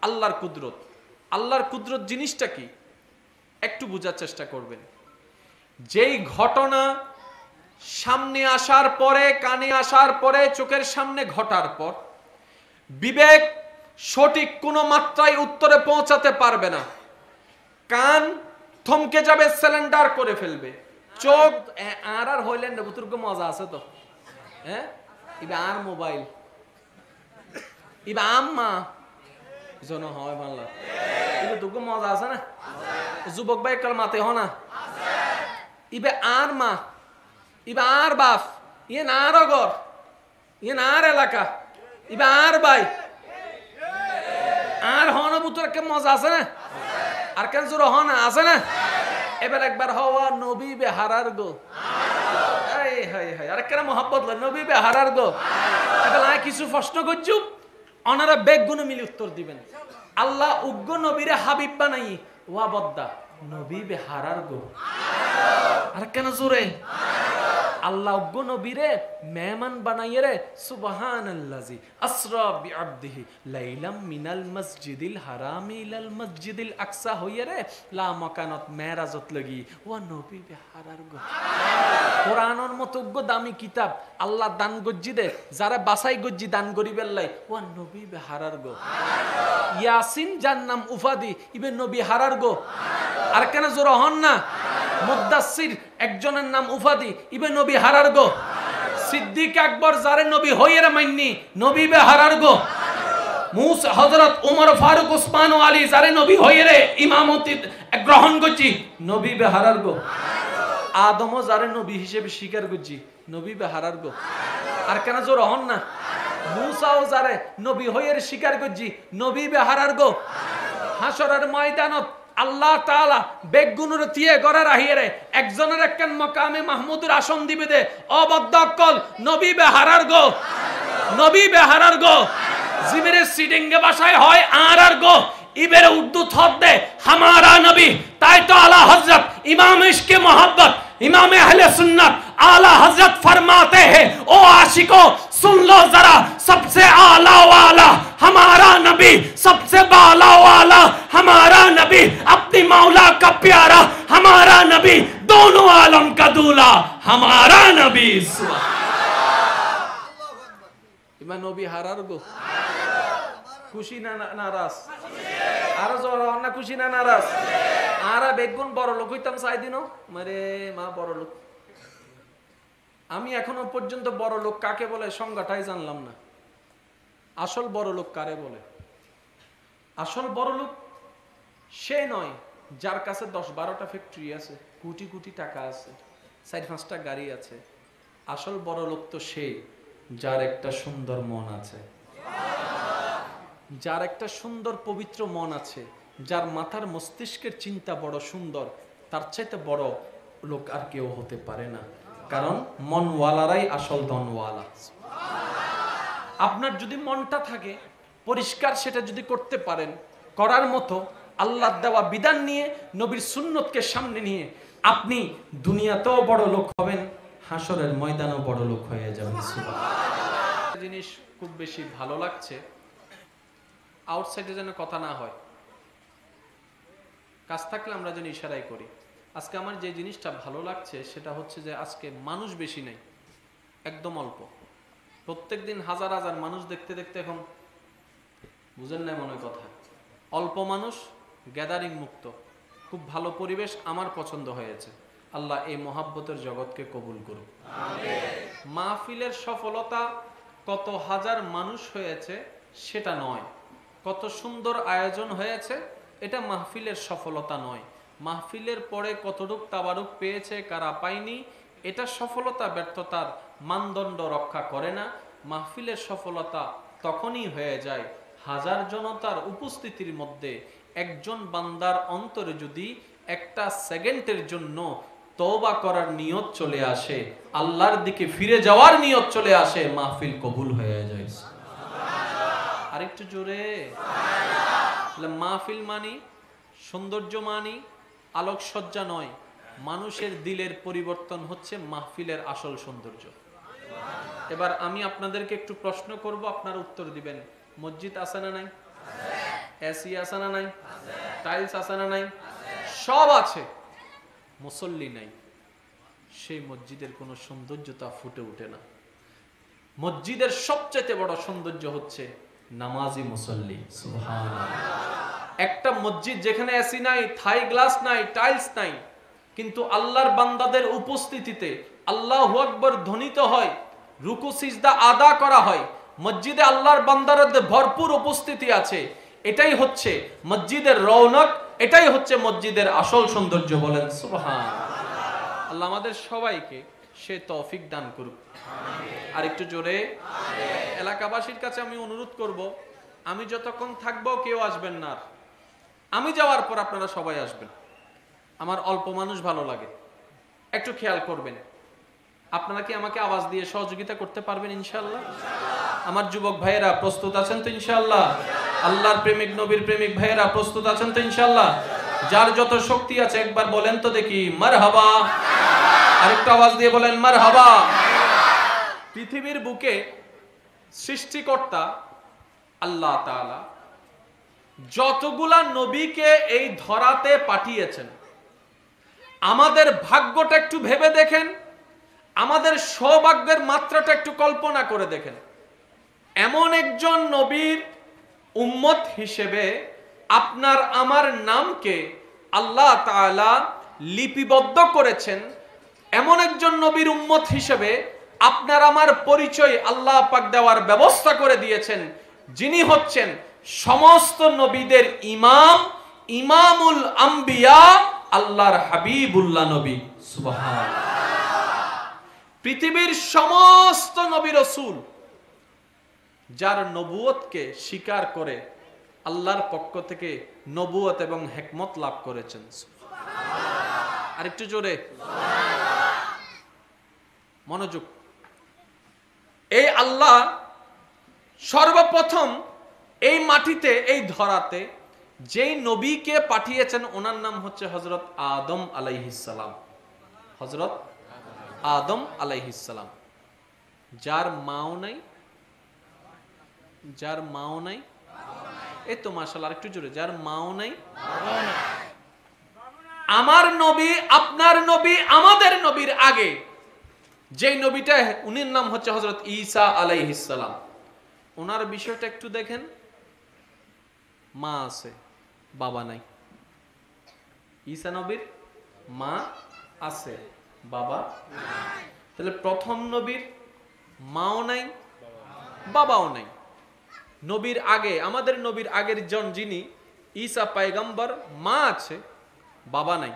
আল্লাহর কুদরত। আল্লাহর কুদরত জিনিসটা কি একটু বোঝার চেষ্টা করবেন। যেই ঘটনা সামনে আসার পরে, কানে আসার পরে, চোখের সামনে ঘটার পর বিবেক সঠিক কোনো মাত্রায় উত্তরে পৌঁছাতে পারবে না। কান থমকে যাবে, সিলিন্ডার করে ফেলবে। চোখ আর হইলেন না, বুতুর্গ মজা আছে তো। হ্যাঁ, ইবা আর মোবাইল, ইবা আম্মা জন হয় বাংলা, ইবা দুর্গ মজা আছে না। যুবক ভাই কাল মাতে হ না, ইবে আর মা, ইবা আর বাপ, ইয়ে না আর ঘর, ইয়ে না আর এলাকা, ইবা আর ভাই, আর হন বুতুর কে মজা আছে না, আর কেন জোর হন আছে না। এবার একবার হওয়া নবী বে হারার গো, আর কেন মোহাব্বত নবী বে হারার গো। এবার কিছু প্রশ্ন করছু, ওনারা বেগুন মিলি উত্তর দিবেন। আল্লাহ উগ্র নবীরে হাবিব বানাই ওয়া বদ্দা নবী বে হারার গো। আর কেন জোরে আল্লাহ উগ্র নবীরে মেহমান বানাইয়ে রে সুবহানাল্লাযী আসরা বিআবদিহি লাইলাম মিনাল মসজিদিল হারামি ইলাল মসজিদিল আকসা হইয়ে রে লা মাকানাত মেরাজত লাগি ওয়া নবী বে হারার গো। কোরআনের মতো উগ্র দামি কিতাব আল্লাহ দান গজ্জি দে, যারা বাসাই গজ্জি দান করিবেন লাই ওয়া নবী বে হারার গো। ইয়াসিন যার নাম উফাদি ইবে নবী হারার গো। আর কেন জোর হন না। মুদাসসির একজনের নাম উফাদি ইবে নবী হারার গো। সিদ্দিক আকবর যারে নবী হইয়ের মাইন্নি নবী বে হারার গো। মুসা হযরত ওমর ফারুক ওসমান ও আলী যারে নবী হইয়ের ইমামতি গ্রহণ করছি নবী বে হারার গো। আদম যারে নবী হিসেবে স্বীকার করছি নবী বে হারার গো। আর কেন জোর হন না। মুসাও যারে নবী হইয়ের স্বীকার করছি নবী বে হারার গো। হাসরের ময়দানত আল্লাহ তাআলা বেগুনুর তিয়ে গড়ে রাহিয়ে একজনের একখান মকামে মাহমুদুর আসন দিবে দে অবদ্দকল নবী বে হারার গো। নবী বে হারার গো। জিবের সিডিংগে ভাষায় হয় আর গো, ইবের উর্দু থত দে হামারা নবী। তাই তো আলা হযরত ইমাম ইশকে মোহব্বত इमाम अहले सुन्नत आला हजरत फरमाते हैं ओ आशिको सुन लो जरा सबसे आला वाला हमारा नबी, सबसे बाला वाला हमारा नबी, अपनी मौला का प्यारा हमारा नबी, दोनों आलम का दूल्हा हमारा नबी। इमाम नबी हरार गो খুশি না নারাজ? আর জোর না খুশি না নারাজ? আর বেগুন বড় লোক হইতাম চাই দিন মারে মা বড় লোক। আমি এখনো পর্যন্ত বড় লোক কাকে বলে সংজ্ঞাটাই জানলাম না। আসল বড় লোক কারে বলে? আসল বড় লোক সে নয় যার কাছে 10-12টা ফ্যাক্টরি আছে, কোটি কোটি টাকা আছে, 4-5টা গাড়ি আছে। আসল বড় লোক তো সে যার একটা সুন্দর মন আছে, যার একটা সুন্দর পবিত্র মন আছে, যার মাথার মস্তিষ্কের চিন্তা বড় সুন্দর। তার চাইতে বড় লোক আর কেউ হতে পারে না, কারণ মনওয়ালারাই আসল ধনওয়ালা। আপনার যদি মনটা থাকে পরিষ্কার, সেটা যদি করতে পারেন, করার মতো আল্লাহর দেওয়া বিধান নিয়ে নবীর সুন্নতকে সামনে নিয়ে আপনি দুনিয়াতেও বড় লোক হবেন, হাসরের ময়দানেও বড় লোক হয়ে যাবেন। সুবহানাল্লাহ। জিনিস খুব বেশি ভালো লাগছে, আউটসাইডে যেন কথা না হয়, কাজ থাকলে আমরা যেন ইশারাই করি। আজকে আমার যে জিনিসটা ভালো লাগছে সেটা হচ্ছে যে আজকে মানুষ বেশি নেই, একদম অল্প। প্রত্যেকদিন হাজার হাজার মানুষ দেখতে দেখতে এখন বুঝেন না মনে কথা, অল্প মানুষ, গ্যাদারিং মুক্ত, খুব ভালো পরিবেশ, আমার পছন্দ হয়েছে। আল্লাহ এই মহাব্বতের জগৎকে কবুল করুন। মাহফিলের সফলতা কত হাজার মানুষ হয়েছে সেটা নয়, কত সুন্দর আয়োজন হয়েছে এটা মাহফিলের সফলতা নয়। মাহফিলের পরে কতটুক তাবারুক পেয়েছে কারা পায়নি এটা সফলতা ব্যর্থতার মানদণ্ড রক্ষা করে না। মাহফিলের সফলতা তখনই হয়ে যায় হাজার জনতার উপস্থিতির মধ্যে একজন বান্দার অন্তরে যদি একটা সেকেন্ডের জন্য তওবা করার নিয়ত চলে আসে, আল্লাহর দিকে ফিরে যাওয়ার নিয়ত চলে আসে, মাহফিল কবুল হয়ে যায়। আরেকটু জোরে। মাহফিল মানি সৌন্দর্য মানি আলোকসজ্জা নয়, মানুষের দিলের পরিবর্তন হচ্ছে মাহফিলের আসল সৌন্দর্য। এবার আমি আপনাদেরকে একটু প্রশ্ন করব, আপনারা উত্তর দিবেন। মসজিদ আছে না নাই? এসি আছে না নাই? টাইলস আছে না নাই? সব আছে, মুসল্লি নাই। সেই মসজিদের কোনো সৌন্দর্যতা ফুটে ওঠে না। মসজিদের সবচেয়ে বড় সৌন্দর্য হচ্ছে নামাজি মুসল্লি। সুবহানাল্লাহ। একটা মসজিদ যেখানে এসি নাই, থাই গ্লাস নাই, টাইলস নাই, কিন্তু আল্লাহর বান্দাদের উপস্থিতিতে আল্লাহু আকবার ধ্বনিত হয়, রুকু সিজদা আদা করা হয়, মসজিদে আল্লাহর বান্দাদের ভরপুর উপস্থিতি আছে, এটাই হচ্ছে মসজিদের রৌনক, এটাই হচ্ছে মসজিদের আসল সৌন্দর্য। বলেন সুবহানাল্লাহ। আল্লাহ আমাদের সবাইকে সে তৌফিক দান করুক। আর একটু জোরে এলাকাবাসীর কাছে আমি অনুরোধ করব, আমি যতক্ষণ থাকবো কেউ আসবেন না, আমি যাওয়ার পর আপনারা সবাই আসবেন। আমার অল্প মানুষ ভালো লাগে, একটু খেয়াল করবেন। আপনারা কি আমাকে আওয়াজ দিয়ে সহযোগিতা করতে পারবেন ইনশাআল্লাহ? আমার যুবক ভাইয়েরা প্রস্তুত আছেন তো ইনশাআল্লাহ? আল্লাহর প্রেমিক নবীর প্রেমিক ভাইয়েরা প্রস্তুত আছেন তো ইনশাআল্লাহ? যার যত শক্তি আছে একবার বলেন তো দেখি মারহাবা। আরেকটু আওয়াজ দিয়ে বলেন মারহাবা। পৃথিবীর বুকে সৃষ্টিকর্তা আল্লাহ তাআলা যতগুলা নবীকে এই ধরাতে পাঠিয়েছেন, আমাদের ভাগ্যটা একটু ভেবে দেখেন, আমাদের সৌভাগ্যের মাত্রাটা একটু কল্পনা করে দেখেন। এমন একজন নবীর উম্মত হিসেবে আপনার আমার নামকে আল্লাহ তাআলা লিপিবদ্ধ করেছেন। এমন একজন নবীর উম্মত হিসেবে আপনার আমার পরিচয় আল্লাহ পাক দেওয়ার ব্যবস্থা করে দিয়েছেন, যিনি হচ্ছেন সমস্ত নবীদের ইমাম, ইমামুল আম্বিয়া, আল্লাহর হাবিবুল্লাহ নবী। সুবহানাল্লাহ। পৃথিবীর সমস্ত নবী রাসূল যার নবুয়তকে স্বীকার করে আল্লাহর পক্ষ থেকে নবুয়ত এবং হিকমত লাভ করেছেন। সুবহানাল্লাহ। আরেকটু জোরে মনোযোগ। এই আল্লাহ সর্বপ্রথম এই মাটিতে, এই ধরাতে যেই নবীকে পাঠিয়েছেন ওনার নাম হচ্ছে হযরত আদম আলাইহিস সালাম। হযরত আদম আলাইহিস সালাম, যার মাও নাই, যার মাও নাই, এই তো মাশাআল্লাহ, আরেকটু জোরে, যার মাও নাই। আমার নবী, আপনার নবী, আমাদের নবীর আগে যেই নবীটা, উনির নাম হচ্ছে হযরত ঈসা আলাইহিস সালাম। ওনার বিষয়টা একটু দেখেন, মা আছে, বাবা নাই। ঈসা নবীর মা আছে, বাবা নাই। তাহলে প্রথম নবীর মাও নাই, বাবাও নাই। নবীর আগে, আমাদের নবীর আগের জন যিনি ঈসা পয়গম্বর, মা আছে, বাবা নাই।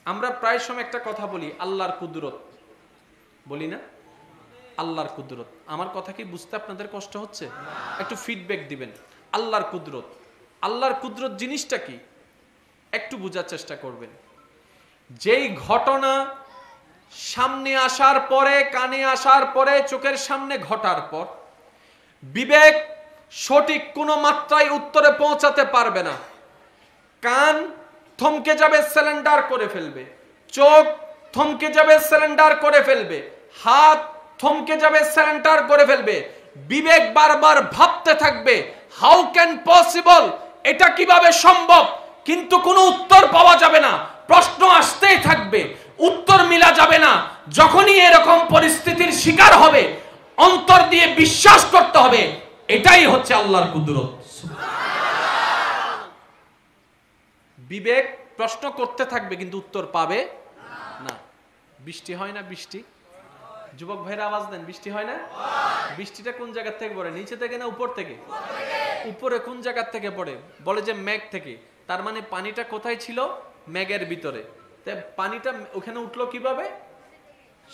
আমরা প্রায় সময় একটা কথা বলি, আল্লাহর কুদরত বলি না? আল্লাহর কুদরত। আমার কথা কি বুঝতে আপনাদের কষ্ট হচ্ছে? একটু ফিডব্যাক দিবেন। আল্লাহর কুদরত, আল্লাহর কুদরত জিনিসটা কি একটু বোঝার চেষ্টা করবেন। যেই ঘটনা সামনে আসার পরে, কানে আসার পরে, চোখের সামনে ঘটার পর বিবেক সঠিক কোনো মাত্রায় উত্তরে পৌঁছাতে পারবে না। কান থমকে যাবে, সিলিন্ডার করে ফেলবে। চোখ থমকে যাবে, সিলিন্ডার করে ফেলবে। হাত থমকে যাবে, সিলিন্ডার করে ফেলবে। বিবেক বারবার ভাবতে থাকবে, হাউ ক্যান পসিবল, এটা কিভাবে সম্ভব, কিন্তু কোনো উত্তর পাওয়া যাবে না। প্রশ্ন আসতেই থাকবে, উত্তর মিলা যাবে না। যখনই এরকম পরিস্থিতির শিকার হবে, অন্তর দিয়ে বিশ্বাস করতে হবে, এটাই হচ্ছে আল্লাহর কুদরত। বিবেক প্রশ্ন করতে থাকবে কিন্তু উত্তর পাবে না। বৃষ্টি হয় না? বৃষ্টি, যুবক ভাইরা আওয়াজ দেন, বৃষ্টি হয় না? বৃষ্টিটা কোন জায়গা থেকে পড়ে? নিচে থেকে না উপর থেকে? উপরে। কোন জায়গা থেকে পড়ে? বলে যে মেঘ থেকে। তার মানে পানিটা কোথায় ছিল? মেঘের ভিতরে। পানিটা ওখানে উঠলো কিভাবে?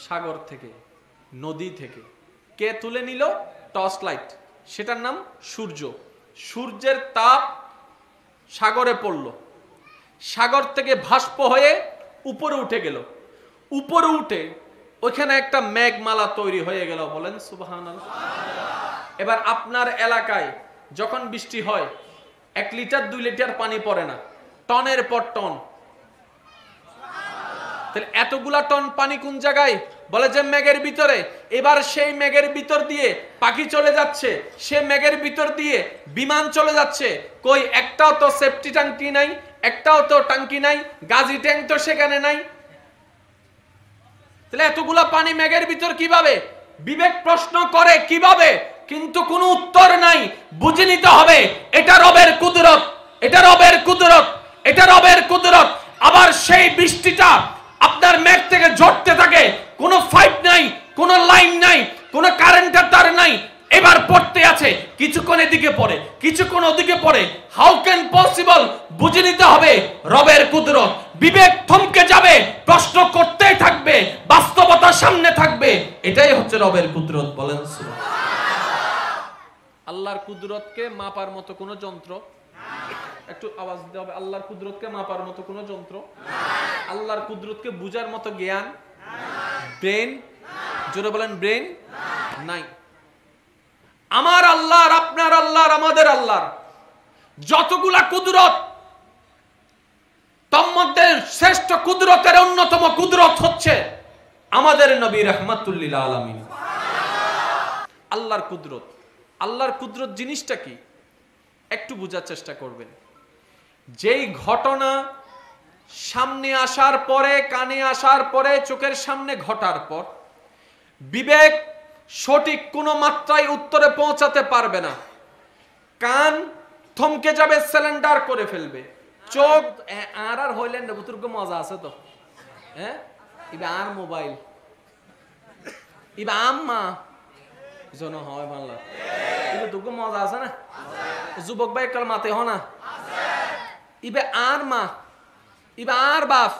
সাগর থেকে, নদী থেকে। কে তুলে নিল? টর্চ লাইট, সেটার নাম সূর্য। সূর্যের তাপ সাগরে পড়ল, সাগর থেকে ভাস্প হয়ে উপরে উঠে গেল। উপরে উঠে ওইখানে একটা মেঘমালা তৈরি হয়ে গেল। বলেন সুবহানাল্লাহ। এবার আপনার এলাকায় যখন বৃষ্টি হয়, 1 লিটার 2 লিটার পানি পড়ে না, টনের পর টন। তাহলে এতগুলা টন পানি কোন জায়গায়? বলে যে মেঘের ভিতরে। এবার সেই মেঘের ভিতর দিয়ে পাখি চলে যাচ্ছে, সে মেঘের ভিতর দিয়ে বিমান চলে যাচ্ছে, কই একটাও তো সেফটি ট্যাঙ্কি নাই, একটাও তো ট্যাঙ্কি নাই, গাজি ট্যাঙ্ক তো সেখানে নাই। তাহলে এতগুলা পানি মেঘের ভিতর কিভাবে? বিবেক প্রশ্ন করে কিভাবে, কিন্তু কোনো উত্তর নাই। বুঝে নিতে হবে এটা রবের কুদরত, এটা রবের কুদরত, এটা রবের কুদরত। আবার সেই বৃষ্টিটা আপনার মেঘ থেকে ঝরতে থাকে, কোনো পাইপ নাই, কোনো লাইন নাই, কোনো কারেন্টের তার নাই, এবার পড়তে আছে, কিছুক্ষণ এদিকে পড়ে, কিছুক্ষণ ওদিকে পড়ে। How can possible? বুঝে নিতে হবে রবের কুদরত। বিবেক থমকে যাবে, প্রশ্ন করতেই থাকবে, বাস্তবতা সামনে থাকবে। এটাই হচ্ছে রবের কুদরত। বলেন সুবহানাল্লাহ। আল্লাহর কুদরতকে মাপার মতো কোনো যন্ত্র, একটু আওয়াজ দিতে হবে, আল্লাহর কুদরতকে মাপার মতো কোনো যন্ত্র, আল্লাহর কুদরতকে বুঝার মতো জ্ঞান, ব্রেন, জোরে বলেন ব্রেন নাই। আমার আল্লাহর, আপনার আল্লাহর, আমাদের আল্লাহর যতগুলা কুদরত, তার মধ্যে শ্রেষ্ঠ কুদরতের অন্যতম কুদরত হচ্ছে আমাদের নবী রাহমাতুল লিল আলামিন। আল্লাহর কুদরত, আল্লাহর কুদরত জিনিসটা কি একটু বোঝার চেষ্টা করবেন। যেই ঘটনা সামনে আসার পরে, কানে আসার পরে, চোখের সামনে ঘটার পর বিবেক সঠিক কোন মাত্রায় উত্তরে পৌঁছাতে পারবে না। কান থমকে যাবে, সিলিন্ডার করে ফেলবে। চোখ আর আর হইলেন না, বুতুর্গ মজা আছে তো, হ্যাঁ ইবা আর মোবাইল, ইবা আম্মা জন হয় বাংলা, ইবা দুর্গ মজা আছে না, যুবক ভাই কাল মাতে হ না, ইবে আর মা, ইবা আর বাপ,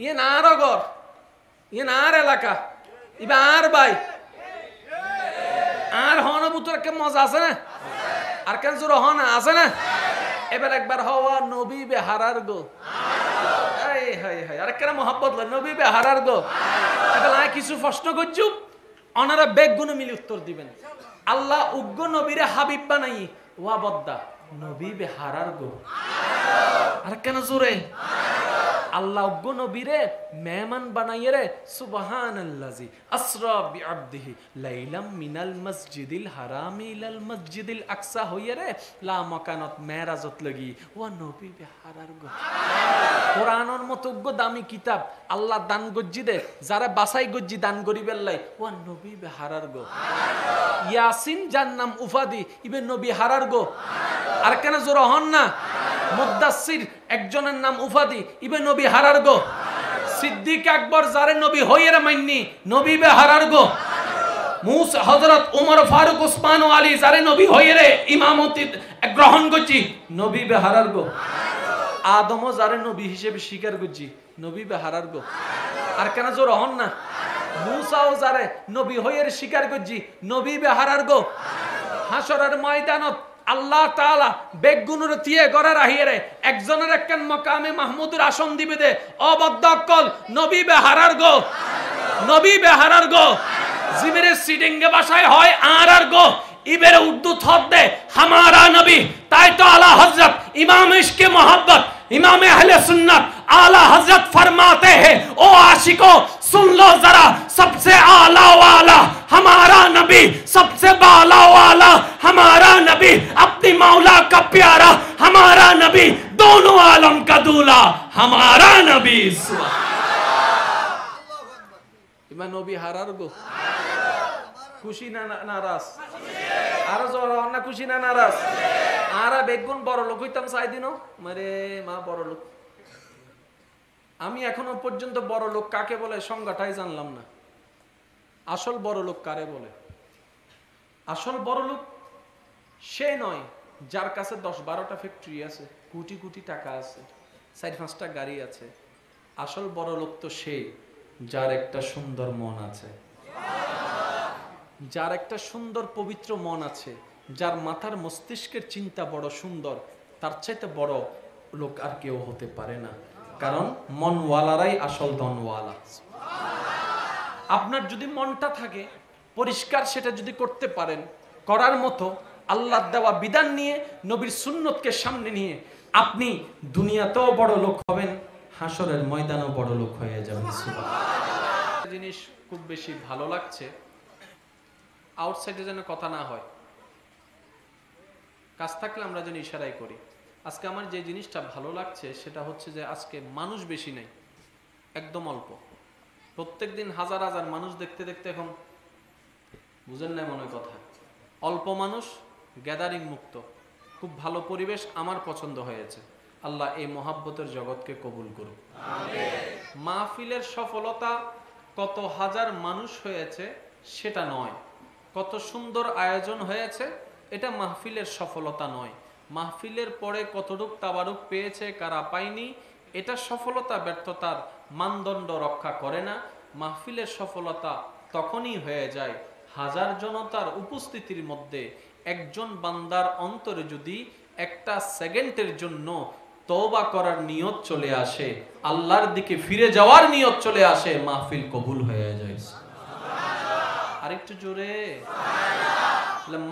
ইয়ে না আর ঘর, ইয়ে না আর এলাকা, ইবা আর ভাই, আর হন বুতুর কে মজা আছে না, আর কেন জোর হন আছে না। এবার একবার হওয়া নবী বে হারার গো, এই হাই হাই, আর কেন মোহাব্বত নবী বে হারার গো। এখন আর কিছু প্রশ্ন করছু, ওনারা বেগুনে মিলে উত্তর দিবেন। আল্লাহ উগ্র নবীরে হাবিব বানাই ওয়া বদ্দা নবী বে হারার গো, আর কেন জোরে আল্লাহ উগ্র নবীরে মেহমান বানাইয়ে রে সুবহানাল্লাজি আসরা বিআবদিহি লাইলাম মিনাল মসজিদিল হারামি ইলাল মসজিদিল আকসা হইয়ে রে লা মাকানাত মেরাজত লাগি ওয়া নবী বে হারার গো। কোরআনের মতো উগ্র দামি কিতাব আল্লাহ দান গজ্জি দে, যারা বাসাই গজ্জি দান করিবেন লাই ওয়া নবী বে হারার গো। ইয়াসিন যার নাম উফাদি ইবে নবী হারার গো, আর কেন জোর হন না। মুদাসসির একজনের নাম উফাদি ইবে নবী হারার গো। সিদ্দিক আকবর যারে নবী হইয়েরা মাইন্নি নবী বে হারার গো। মুসা হযরত ওমর ফারুক ওসমান ও আলী যারে নবী হইয়েরে ইমামতি গ্রহণ করছি নবী বে হারার গো। আদমও যারে নবী হিসেবে স্বীকার করছি নবী বে হারার গো, আর কেন জোর হন না। মুসাও যারে নবী হইয়ের স্বীকার করছি নবী বে হারার গো। হাসরের ময়দানত আল্লাহ তাআলা বেগুনুর তিয়ে গড়া রাহিয়ে একজনের একখান মকামে মাহমুদুর আসন দিবে দে অবদ্দকল নবী বে হারার গো, নবী বে হারার গো। জিমেরে সিডিংগে ভাষায় হয় আর গো, ইবের উর্দু থদ দে হামারা নবী। তাই তো আলা হযরত ইমাম ইশকে মোহব্বত इमाम अहले सुन्नत आला हजरत फरमाते हैं ओ आशिको सुन लो जरा, सबसे आला वाला हमारा नबी, सबसे बाला वाला हमारा नबी, अपनी मौला का प्यारा हमारा नबी, दोनों आलम का दूल्हा हमारा नबी। इमा नबी हारार गो, খুশি না নারাজ? আরো জোর না খুশি না নারাজ? আরা বেগুন বড় লোক হইতাম চাই দিন মারে মা বড় লোক। আমি এখনো পর্যন্ত বড় লোক কাকে বলে সংজ্ঞাটাই জানলাম না। আসল বড় লোক কারে বলে? আসল বড় লোক সে নয় যার কাছে 10-12টা ফ্যাক্টরি আছে, কোটি কোটি টাকা আছে, 4-5টা গাড়ি আছে। আসল বড় লোক তো সে যার একটা সুন্দর মন আছে, যার একটা সুন্দর পবিত্র মন আছে, যার মাথার মস্তিষ্কের চিন্তা বড় সুন্দর। তার চাইতে বড় লোক আর কেউ হতে পারে না, কারণ মনওয়ালারাই আসল ধনওয়ালা। আপনার যদি মনটা থাকে পরিষ্কার, সেটা যদি করতে পারেন, করার মতো আল্লাহর দেওয়া বিধান নিয়ে নবীর সুন্নতকে সামনে নিয়ে আপনি দুনিয়াতেও বড় লোক হবেন, হাসরের ময়দানও বড় লোক হয়ে যাবে। জিনিস খুব বেশি ভালো লাগছে, আউটসাইডে যেন কথা না হয়, কাজ থাকলে আমরা যেন ইশারাই করি। আজকে আমার যে জিনিসটা ভালো লাগছে সেটা হচ্ছে যে আজকে মানুষ বেশি নেই, একদম অল্প। প্রত্যেকদিন হাজার হাজার মানুষ দেখতে দেখতে এখন বুঝেন না মনে কথা, অল্প মানুষ, গ্যাদারিং মুক্ত, খুব ভালো পরিবেশ, আমার পছন্দ হয়েছে। আল্লাহ এই মহাব্বতের জগৎকে কবুল করুক। মাহফিলের সফলতা কত হাজার মানুষ হয়েছে সেটা নয়, কত সুন্দর আয়োজন হয়েছে এটা মাহফিলের সফলতা নয়। মাহফিলের পরে কতটুক তাবারুক পেয়েছে কারা পায়নি এটা সফলতা ব্যর্থতার মানদণ্ড রক্ষা করে না। মাহফিলের সফলতা তখনই হয়ে যায় হাজার জনতার উপস্থিতির মধ্যে একজন বান্দার অন্তরে যদি একটা সেকেন্ডের জন্য তওবা করার নিয়ত চলে আসে, আল্লাহর দিকে ফিরে যাওয়ার নিয়ত চলে আসে, মাহফিল কবুল হয়ে যায়। আরেকটু জোরে।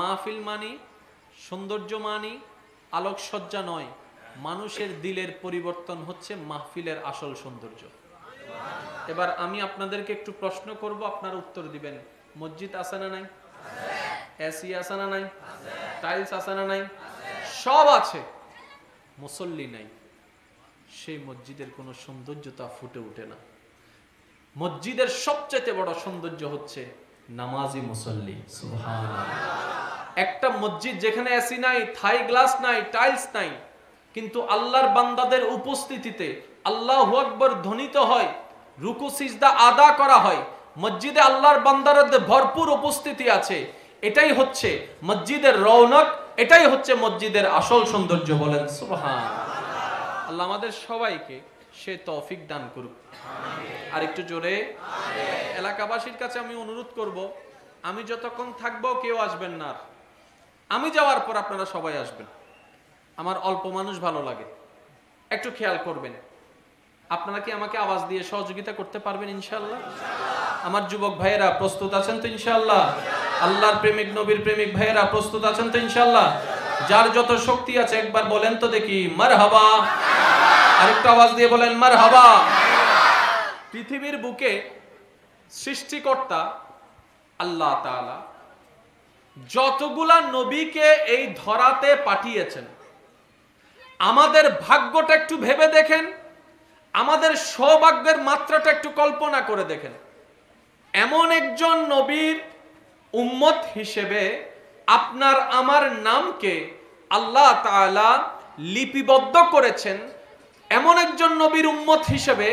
মাহফিল মানি সৌন্দর্য মানি আলোকসজ্জা নয়, মানুষের দিলের পরিবর্তন হচ্ছে মাহফিলের আসল সৌন্দর্য। এবার আমি আপনাদেরকে একটু প্রশ্ন করব, আপনারা উত্তর দিবেন। মসজিদ আছে না নাই? এসি আছে না নাই? টাইলস আছে না নাই? সব আছে, মুসল্লি নাই। সেই মসজিদের কোনো সৌন্দর্যতা ফুটে ওঠে না। মসজিদের সবচেয়ে বড় সৌন্দর্য হচ্ছে নামাজি মুসল্লি। সুবহানাল্লাহ। একটা মসজিদ যেখানে এসি নাই, থাই গ্লাস নাই, টাইলস নাই, কিন্তু আল্লাহর বান্দাদের উপস্থিতিতে আল্লাহু আকবার ধ্বনিত হয়, রুকু সিজদা আদা করা হয়, মসজিদে আল্লাহর বান্দাদের ভরপুর উপস্থিতি আছে, এটাই হচ্ছে মসজিদের রৌনক, এটাই হচ্ছে মসজিদের আসল সৌন্দর্য। বলেন সুবহানাল্লাহ। আল্লাহ আমাদের সবাইকে সে তৌফিক দান করুক। আর একটু জোরে। এলাকাবাসীর কাছে আমি অনুরোধ করব, আমি যতক্ষণ থাকবো কেউ আসবেন না, আমি যাওয়ার পর আপনারা সবাই আসবেন। আমার অল্প মানুষ ভালো লাগে, একটু খেয়াল করবেন। আপনারা কি আমাকে আওয়াজ দিয়ে সহযোগিতা করতে পারবেন ইনশাআল্লাহ? আমার যুবক ভাইয়েরা প্রস্তুত আছেন তো ইনশাআল্লাহ? আল্লাহর প্রেমিক নবীর প্রেমিক ভাইয়েরা প্রস্তুত আছেন তো ইনশাআল্লাহ? যার যত শক্তি আছে একবার বলেন তো দেখি মারহাবা। আরেকটু আওয়াজ দিয়ে বলেন মারহাবা। পৃথিবীর বুকে সৃষ্টিকর্তা আল্লাহ তাআলা যতগুলা নবীকে এই ধরাতে পাঠিয়েছেন, আমাদের ভাগ্যটা একটু ভেবে দেখেন, আমাদের সৌভাগ্যের মাত্রাটা একটু কল্পনা করে দেখেন। এমন একজন নবীর উম্মত হিসেবে আপনার আমার নামকে আল্লাহ তাআলা লিপিবদ্ধ করেছেন। এমন একজন নবীর উম্মত হিসেবে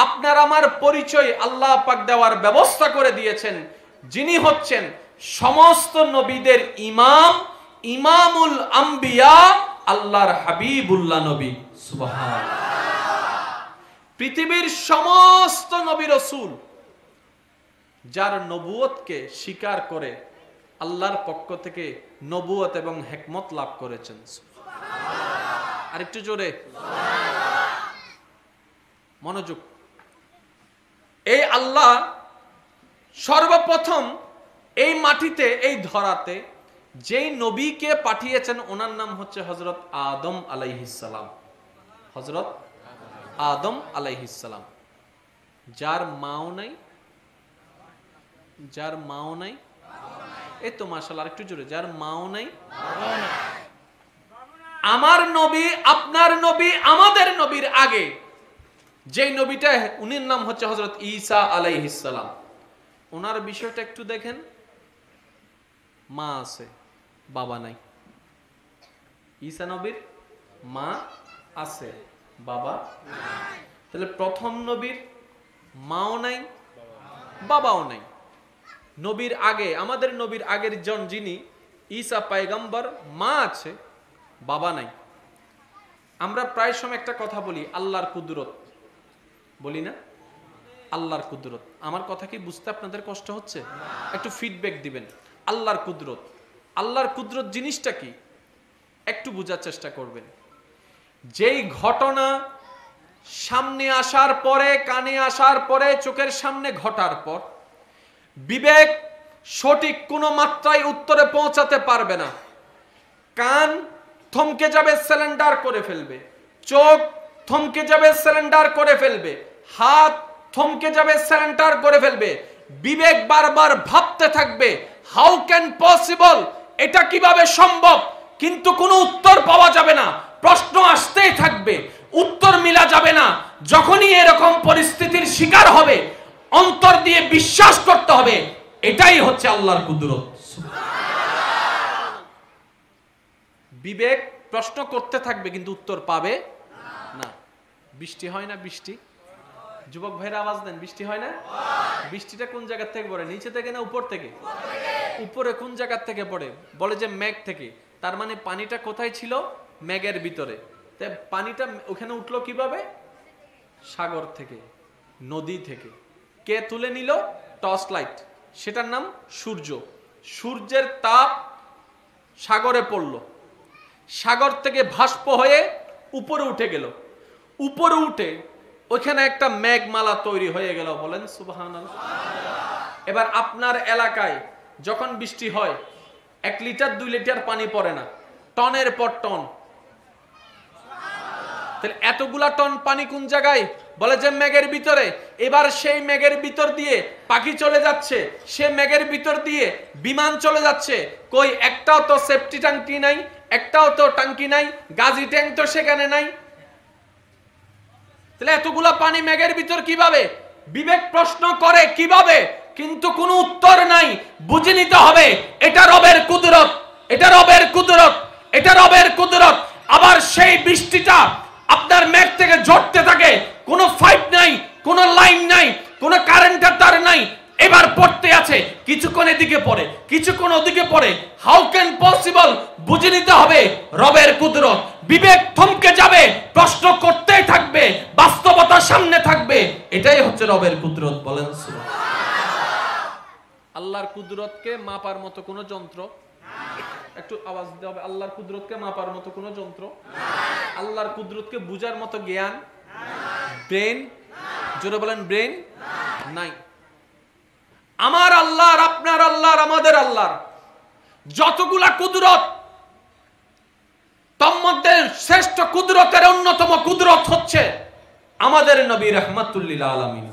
আপনার আমার পরিচয় আল্লাহ পাক দেওয়ার ব্যবস্থা করে দিয়েছেন, যিনি হচ্ছেন সমস্ত নবীদের ইমাম, ইমামুল আম্বিয়া, আল্লাহর হাবিবুল্লাহ নবী। সুবহানাল্লাহ। পৃথিবীর সমস্ত নবী রাসূল যার নবুয়তকে স্বীকার করে আল্লাহর পক্ষ থেকে নবুয়ত এবং হিকমত লাভ করেছেন। আর একটু জোরে মনোযোগ। এই আল্লাহ সর্বপ্রথম এই মাটিতে, এই ধরাতে যেই নবীকে পাঠিয়েছেন ওনার নাম হচ্ছে হযরত আদম আলাইহিস সালাম। হযরত আদম আলাইহিস সালাম, যার মাও নাই, যার মাও নাই, এই তো মাশাআল্লাহ, আরেকটু জোরে, যার মাও নাই। আমার নবী, আপনার নবী, আমাদের নবীর আগে যেই নবীটা, উনির নাম হচ্ছে হযরত ঈসা আলাইহিস সালাম। ওনার বিষয়টা একটু দেখেন, মা আছে, বাবা নাই। ঈসা নবীর মা আছে, বাবা নাই। তাহলে প্রথম নবীর মাও নাই, বাবাও নাই। নবীর আগে, আমাদের নবীর আগের জন যিনি ঈসা পয়গম্বর, মা আছে, বাবা নাই। আমরা প্রায় সময় একটা কথা বলি, আল্লাহর কুদরত, বলি না? আল্লাহর কুদরত। আমার কথা কি বুঝতে আপনাদের কষ্ট হচ্ছে? একটু ফিডব্যাক দিবেন। আল্লাহর কুদরত, আল্লাহর কুদরত জিনিসটা কি একটু বোঝার চেষ্টা করবেন। যেই ঘটনা সামনে আসার পরে, কানে আসার পরে, চোখের সামনে ঘটার পর বিবেক সঠিক কোনো মাত্রায় উত্তরে পৌঁছাতে পারবে না, কান থমকে যাবে, সিলিন্ডার করে ফেলবে, চোখ থমকে যাবে, সারেন্ডার করে ফেলবে, হাত থমকে যাবে, সারেন্ডার করে ফেলবে, বিবেক বারবার ভাবতে থাকবে হাউ ক্যান পসিবল, এটা কিভাবে সম্ভব, কিন্তু কোনো উত্তর পাওয়া যাবে না, প্রশ্ন আসতেই থাকবে, উত্তর মিলা যাবে না। যখনই এরকম পরিস্থিতির শিকার হবে অন্তর দিয়ে বিশ্বাস করতে হবে এটাই হচ্ছে আল্লাহর কুদরত। বিবেক প্রশ্ন করতে থাকবে কিন্তু উত্তর পাবে না। বৃষ্টি হয় না, বৃষ্টি, যুবক ভাইরা আওয়াজ দেন, বৃষ্টি হয় না? বৃষ্টিটা কোন জায়গা থেকে পড়ে? নিচে থেকে না উপর থেকে? উপরে। কোন জায়গা থেকে পড়ে? বলে যে মেঘ থেকে। তার মানে পানিটা কোথায় ছিল? মেঘের ভিতরে। তাই পানিটা ওখানে উঠলো কিভাবে? সাগর থেকে, নদী থেকে। কে তুলে নিল? টর্চ লাইট, সেটার নাম সূর্য। সূর্যের তাপ সাগরে পড়লো, সাগর থেকে ভাস্প হয়ে উপরে উঠে গেল, উপরে উঠে ওইখানে একটা মেঘমালা তৈরি হয়ে গেল। বলেন সুবহানাল্লাহ। এবার আপনার এলাকায় যখন বৃষ্টি হয় 1 লিটার 2 লিটার পানি পড়ে না, টনের পর টন। তাহলে এতগুলা টন পানি কোন জায়গায়? বলে যে মেঘের ভিতরে। এবার সেই মেঘের ভিতর দিয়ে পাখি চলে যাচ্ছে, সে মেঘের ভিতর দিয়ে বিমান চলে যাচ্ছে, কই একটাও তো সেফটি ট্যাঙ্কি নাই, একটাও তো ট্যাঙ্কি নাই, গাজি ট্যাঙ্ক তো সেখানে নাই। তাহলে এতগুলা পানি মেঘের ভিতর কিভাবে? বিবেক প্রশ্ন করে কিভাবে, কিন্তু কোনো উত্তর নাই। বুঝে নিতে হবে এটা রবের কুদরত, এটা রবের কুদরত, এটা রবের কুদরত। আবার সেই বৃষ্টিটা আপনার মেঘ থেকে ঝরতে থাকে, কোনো পাইপ নাই, কোনো লাইন নাই, কোনো কারেন্টের তার নাই, এবার পড়তে আছে, কিছুক্ষণ এদিকে পড়ে, কিছুক্ষণ ওদিকে পড়ে। How can possible? বুঝে নিতে হবে রবের কুদরত। বিবেক থমকে যাবে, প্রশ্ন করতেই থাকবে, বাস্তবতা সামনে থাকবে, এটাই হচ্ছে রবের কুদরত। বলেন সুবহানাল্লাহ। আল্লাহর কুদরতকে মাপার মতো কোনো যন্ত্র, একটু আওয়াজ দিতে হবে, আল্লাহর কুদরতকে মাপার মতো কোনো যন্ত্র, আল্লাহর কুদরতকে বুঝার মতো জ্ঞান, ব্রেন, জোরে বলেন ব্রেন নাই। আমার আল্লাহর, আপনার আল্লাহর, আমাদের আল্লাহর যতগুলা কুদরত, তার মধ্যে শ্রেষ্ঠ কুদরতের অন্যতম কুদরত হচ্ছে আমাদের নবী রাহমাতুল লিল আলামিন।